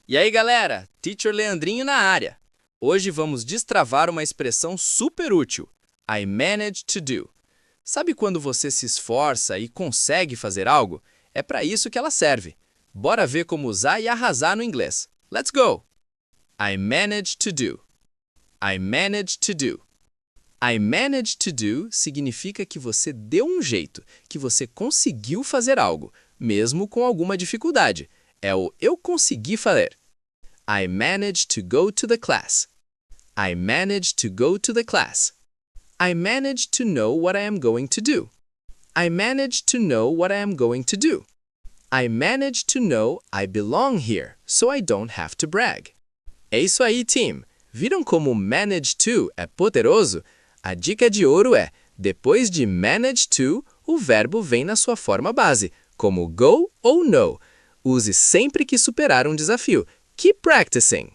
E aí, galera? Teacher Leandrinho na área. Hoje vamos destravar uma expressão super útil, I managed to do. Sabe quando você se esforça e consegue fazer algo? É para isso que ela serve. Bora ver como usar e arrasar no inglês. Let's go! I managed to do. I managed to do. I managed to do significa que você deu um jeito, que você conseguiu fazer algo, mesmo com alguma dificuldade. É o eu consegui fazer. I managed to go to the class. I managed to go to the class. I managed to know what I am going to do. I managed to know what I am going to do. I managed to know I belong here, so I don't have to brag. É isso aí, team! Viram como manage to é poderoso? A dica de ouro é, depois de manage to, o verbo vem na sua forma base, como go ou no. Use sempre que superar um desafio. Keep practicing!